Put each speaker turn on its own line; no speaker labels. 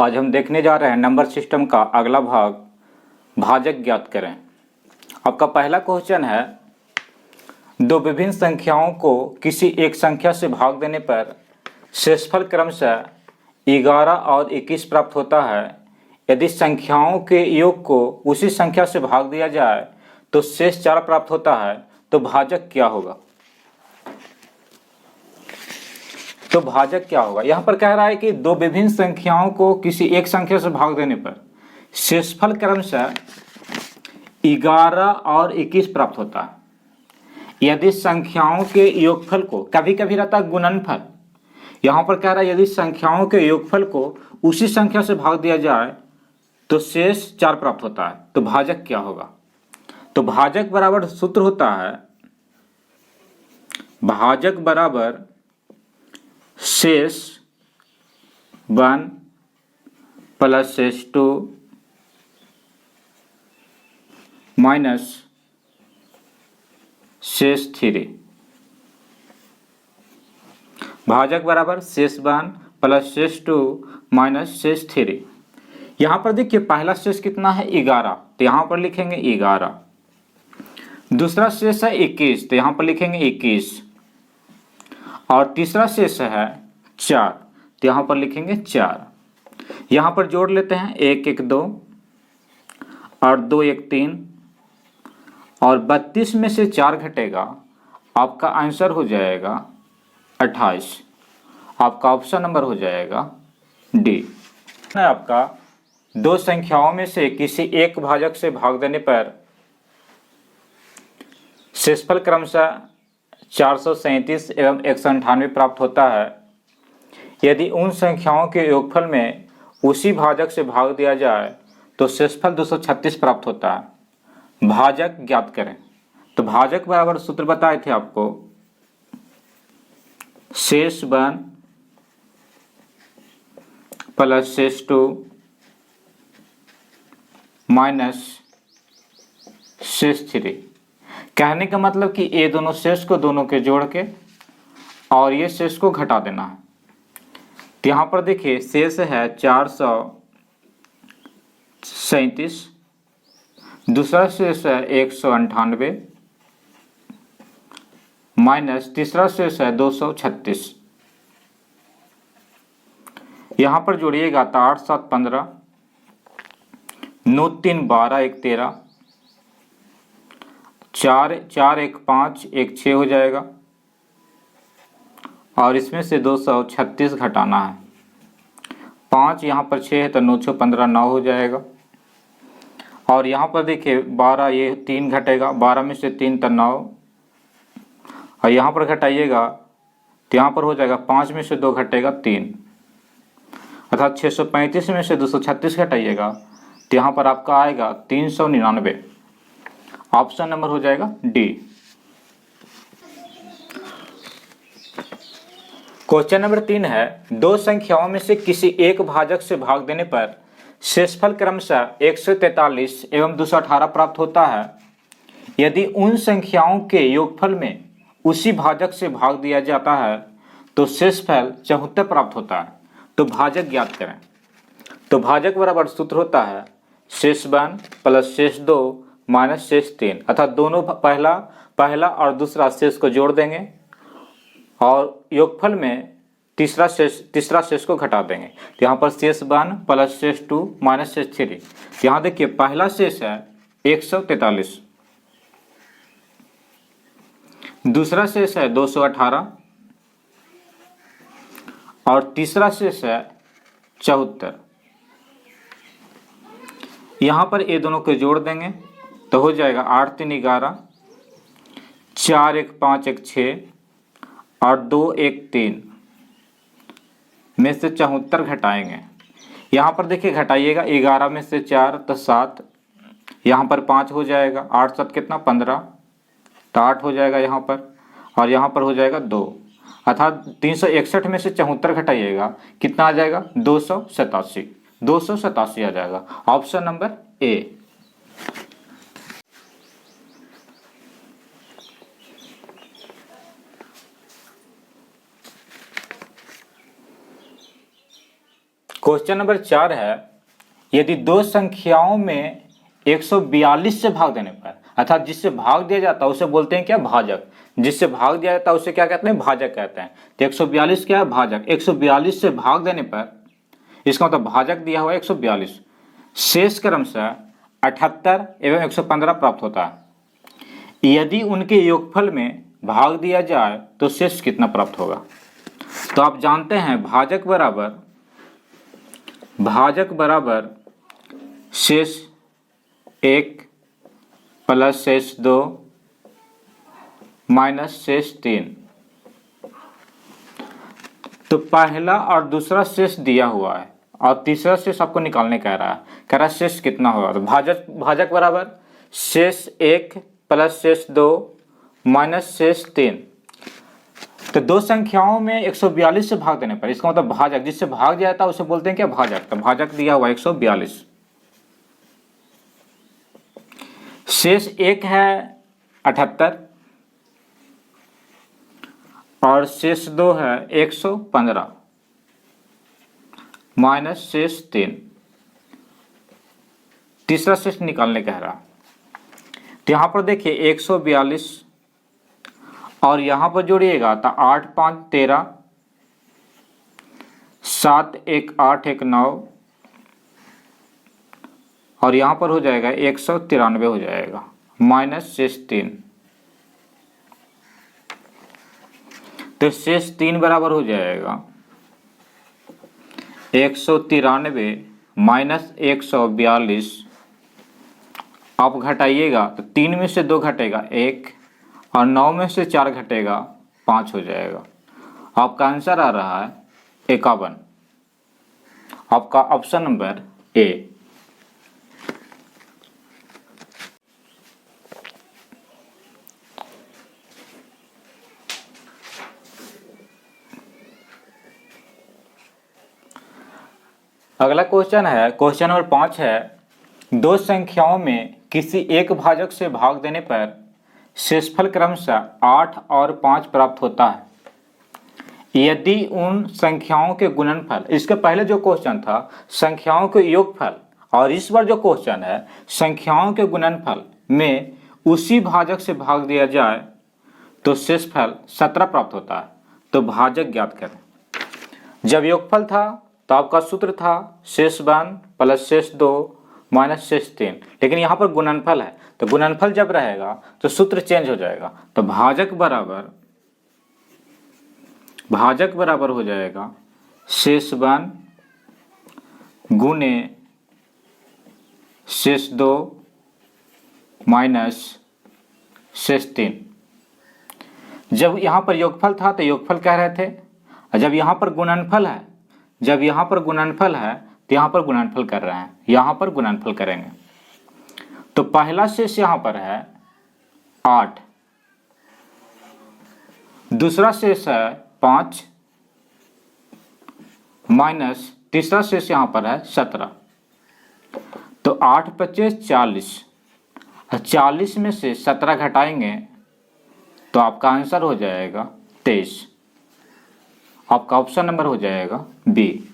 आज हम देखने जा रहे हैं नंबर सिस्टम का अगला भाग, भाजक ज्ञात करें। आपका पहला क्वेश्चन है, दो विभिन्न संख्याओं को किसी एक संख्या से भाग देने पर शेषफल क्रमशः 11 और 21 प्राप्त होता है। यदि संख्याओं के योग को उसी संख्या से भाग दिया जाए तो शेष 4 प्राप्त होता है, तो भाजक क्या होगा? तो भाजक क्या होगा? यहां पर कह रहा है कि दो विभिन्न संख्याओं को किसी एक संख्या से भाग देने पर शेषफल क्रमशः 11 और 21 प्राप्त होता है। यदि संख्याओं के योगफल को, कभी कभी रहता है गुणनफल, यहां पर कह रहा है यदि संख्याओं के योगफल को उसी संख्या से भाग दिया जाए तो शेष 4 प्राप्त होता है। तो भाजक क्या होगा? तो भाजक बराबर सूत्र होता है, भाजक बराबर शेष 1 प्लस शेष 2 माइनस शेष 3। भाजक बराबर शेष 1 प्लस शेष 2 माइनस शेष 3। यहां पर देखिए पहला शेष कितना है? 11, तो यहां पर लिखेंगे 11। दूसरा शेष है 21, तो यहां पर लिखेंगे 21। और तीसरा शेष है 4, तो यहां पर लिखेंगे 4। यहां पर जोड़ लेते हैं, 1 1 2 और 2 1 3, और 32 में से 4 घटेगा, आपका आंसर हो जाएगा 28। आपका ऑप्शन नंबर हो जाएगा डी। आपका दो संख्याओं में से किसी एक भाजक से भाग देने पर शेषफल क्रमशः 437 एवं 198 प्राप्त होता है। यदि उन संख्याओं के योगफल में उसी भाजक से भाग दिया जाए तो शेषफल 236 प्राप्त होता है। भाजक ज्ञात करें। तो भाजक बराबर सूत्र बताए थे आपको, शेष 1 प्लस शेष 2 माइनस शेष 3। कहने का मतलब कि ये दोनों शेष को दोनों के जोड़ के और ये शेष को घटा देना है। तो यहां पर देखिए शेष है 437, दूसरा शेष है 198 माइनस तीसरा शेष है 236। यहां पर जोड़िएगा तो 8 7 15, 9 3 12, 1 13, 4 4 1 5, 1 6 हो जाएगा। और इसमें से 236 घटाना है। 5 यहाँ पर 6 है तो 9 6 15, 9 हो जाएगा। और यहाँ पर देखिए 12, ये 3 घटेगा, 12 में से 3 तो 9, और यहाँ पर घटाइएगा तो यहाँ पर हो जाएगा 5 में से 2 घटेगा 3, अर्थात 635 में से 236 घटाइएगा तो यहाँ पर आपका आएगा 399। ऑप्शन नंबर हो जाएगा डी। क्वेश्चन नंबर 3 है, दो संख्याओं में से किसी एक भाजक से भाग देने पर शेषफल क्रमशः 143 एवं 218 प्राप्त होता है। यदि उन संख्याओं के योगफल में उसी भाजक से भाग दिया जाता है तो शेषफल 74 प्राप्त होता है। तो भाजक ज्ञात करें। तो भाजक बराबर सूत्र होता है, शेष 1 प्लस शेष 2 माइनस शेष 3, अर्थात दोनों पहला और दूसरा शेष को जोड़ देंगे और योगफल में तीसरा शेष को घटा देंगे। तो यहाँ पर शेष 1 प्लस शेष 2 माइनस शेष 3। यहाँ देखिए पहला शेष है 143, दूसरा शेष है 218 और तीसरा शेष है 74। यहाँ पर ये दोनों को जोड़ देंगे तो हो जाएगा 8 3 11, 4 1 5, 1 6 और 2 1 3 में से 74 घटाएंगे। यहाँ पर देखिए घटाइएगा, 11 में से 4 तो 7, यहाँ पर 5 हो जाएगा, 8 7 कितना 15, तो 8 हो जाएगा यहाँ पर, और यहाँ पर हो जाएगा 2, अर्थात 361 में से 74 घटाइएगा कितना आ जाएगा? 287। 287 आ जाएगा। Option number A. Question number 4 है, यदि दो संख्याओं में 142 से भाग देने पर, अर्थात जिससे भाग दिया जाता है उसे बोलते हैं क्या, भाजक। जिससे भाग दिया जाता है उसे क्या कहते हैं, भाजक कहते हैं। तो 142 क्या है, भाजक। 142 से भाग देने पर, इसका मतलब भाजक दिया हुआ है 142, शेष क्रमशः 78 एवं 115 प्राप्त होता है। यदि उनके योगफल में भाग दिया जाए तो शेष कितना प्राप्त होगा। तो आप जानते हैं भाजक बराबर शेष 1 प्लस शेष 2 माइनस शेष 3। तो पहला और दूसरा शेष दिया हुआ है और तीसरा शेष आपको निकालने कह रहा है शेष कितना होगा। तो भाजक बराबर शेष 1 प्लस शेष 2 माइनस शेष 3। तो दो संख्याओं में 142 से भाग देने पर, इसका मतलब भाजक, जिससे भाग दिया जाता है उसे बोलते हैं क्या, भाजक। तो भाजक दिया हुआ 142। शेष 1 है 78 और शेष 2 है 115 माइनस शेष 3। तीसरा शेष निकालने कह रहा। तो यहां पर देखिए 142 और यहां पर जोड़िएगा तो 8 5 13, 7 1 8 1 9 और यहां पर हो जाएगा 193 हो जाएगा माइनस शेष 3। तो शेष 3 बराबर हो जाएगा 193 माइनस 142। आप घटाइएगा तो 3 में से 2 घटेगा 1 और 9 में से 4 घटेगा 5 हो जाएगा। आपका आंसर आ रहा है 51। आपका ऑप्शन नंबर ए। अगला क्वेश्चन है, क्वेश्चन नंबर 5 है, दो संख्याओं में किसी एक भाजक से भाग देने पर शेषफल क्रमशः 8 और 5 प्राप्त होता है। यदि उन संख्याओं के गुणनफल, इसके पहले जो क्वेश्चन था संख्याओं के योगफल और इस बार जो क्वेश्चन है संख्याओं के गुणनफल में उसी भाजक से भाग दिया जाए तो शेषफल 17 प्राप्त होता है। तो भाजक ज्ञात करें। जब योगफल था तो आपका सूत्र था शेष 1 प्लस शेष 2 माइनस शेष 3, लेकिन यहाँ पर गुणनफल है तो गुणनफल जब रहेगा तो सूत्र चेंज हो जाएगा। तो भाजक बराबर हो जाएगा शेष 1 गुने शेष 2 माइनस शेष 3। जब यहाँ पर योगफल था तो योगफल कह रहे थे, और जब यहाँ पर गुणनफल है तो यहाँ पर गुणनफल कर रहे हैं, यहाँ पर गुणनफल करेंगे। तो पहला शेष यहाँ पर है 8, दूसरा शेष है 5 माइनस तीसरा शेष यहाँ पर है 17। तो 8 25 40, 40 में से 17 घटाएंगे तो आपका आंसर हो जाएगा 23। आपका ऑप्शन नंबर हो जाएगा बी।